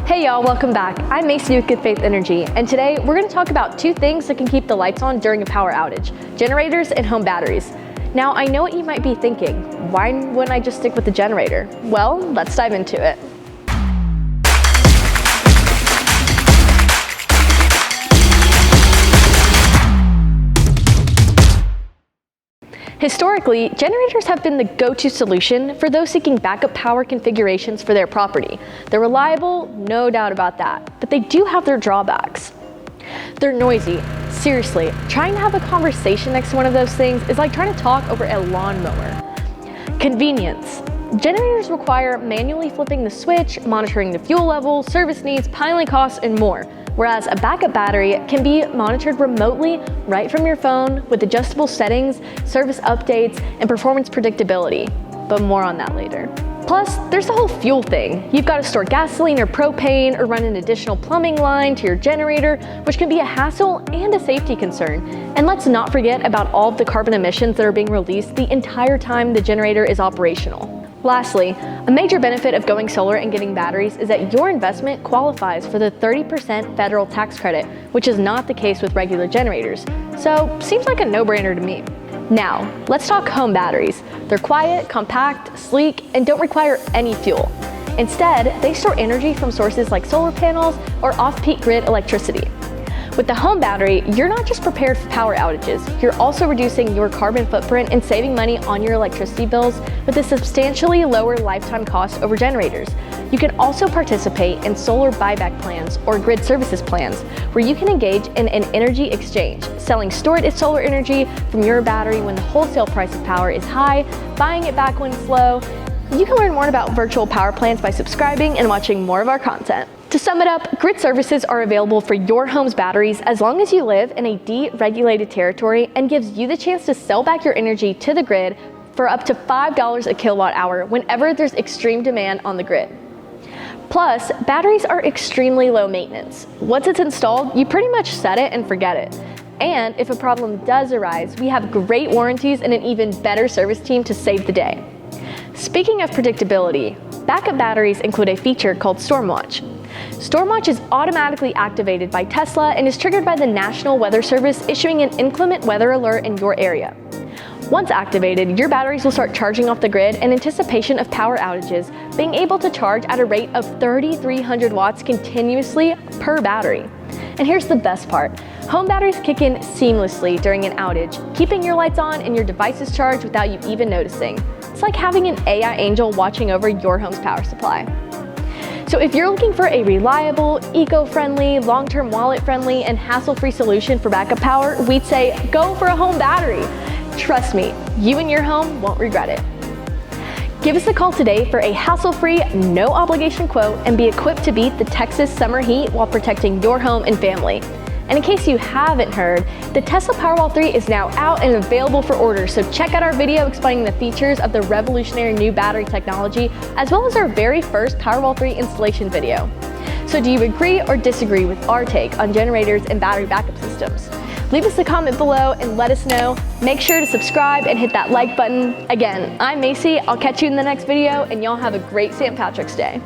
Hey y'all, welcome back. I'm Macy with Good Faith Energy, and today we're going to talk about two things that can keep the lights on during a power outage: generators and home batteries. Now, I know what you might be thinking. Why wouldn't I just stick with the generator? Well, let's dive into it. Historically, generators have been the go-to solution for those seeking backup power configurations for their property. They're reliable, no doubt about that, but they do have their drawbacks. They're noisy. Seriously, trying to have a conversation next to one of those things is like trying to talk over a lawnmower. Convenience. Generators require manually flipping the switch, monitoring the fuel level, service needs, piling costs, and more. Whereas a backup battery can be monitored remotely right from your phone with adjustable settings, service updates, and performance predictability. But more on that later. Plus, there's the whole fuel thing. You've got to store gasoline or propane or run an additional plumbing line to your generator, which can be a hassle and a safety concern. And let's not forget about all of the carbon emissions that are being released the entire time the generator is operational. Lastly, a major benefit of going solar and getting batteries is that your investment qualifies for the 30% federal tax credit, which is not the case with regular generators. So, seems like a no-brainer to me. Now, let's talk home batteries. They're quiet, compact, sleek, and don't require any fuel. Instead, they store energy from sources like solar panels or off-peak grid electricity. With the home battery, you're not just prepared for power outages, you're also reducing your carbon footprint and saving money on your electricity bills with a substantially lower lifetime cost over generators. You can also participate in solar buyback plans or grid services plans, where you can engage in an energy exchange, selling stored solar energy from your battery when the wholesale price of power is high, buying it back when it's low. You can learn more about virtual power plants by subscribing and watching more of our content. To sum it up, grid services are available for your home's batteries as long as you live in a deregulated territory, and gives you the chance to sell back your energy to the grid for up to $5 a kilowatt hour whenever there's extreme demand on the grid. Plus, batteries are extremely low maintenance. Once it's installed, you pretty much set it and forget it. And if a problem does arise, we have great warranties and an even better service team to save the day. Speaking of predictability, backup batteries include a feature called StormWatch. StormWatch is automatically activated by Tesla and is triggered by the National Weather Service issuing an inclement weather alert in your area. Once activated, your batteries will start charging off the grid in anticipation of power outages, being able to charge at a rate of 3,300 watts continuously per battery. And here's the best part. Home batteries kick in seamlessly during an outage, keeping your lights on and your devices charged without you even noticing. It's like having an AI angel watching over your home's power supply. So if you're looking for a reliable, eco-friendly, long-term wallet-friendly, and hassle-free solution for backup power, we'd say go for a home battery. Trust me, you and your home won't regret it. Give us a call today for a hassle-free, no-obligation quote and be equipped to beat the Texas summer heat while protecting your home and family. And in case you haven't heard, the Tesla Powerwall 3 is now out and available for order, so check out our video explaining the features of the revolutionary new battery technology, as well as our very first Powerwall 3 installation video. So do you agree or disagree with our take on generators and battery backup systems? Leave us a comment below and let us know. Make sure to subscribe and hit that like button. Again, I'm Macy, I'll catch you in the next video, and y'all have a great St. Patrick's Day.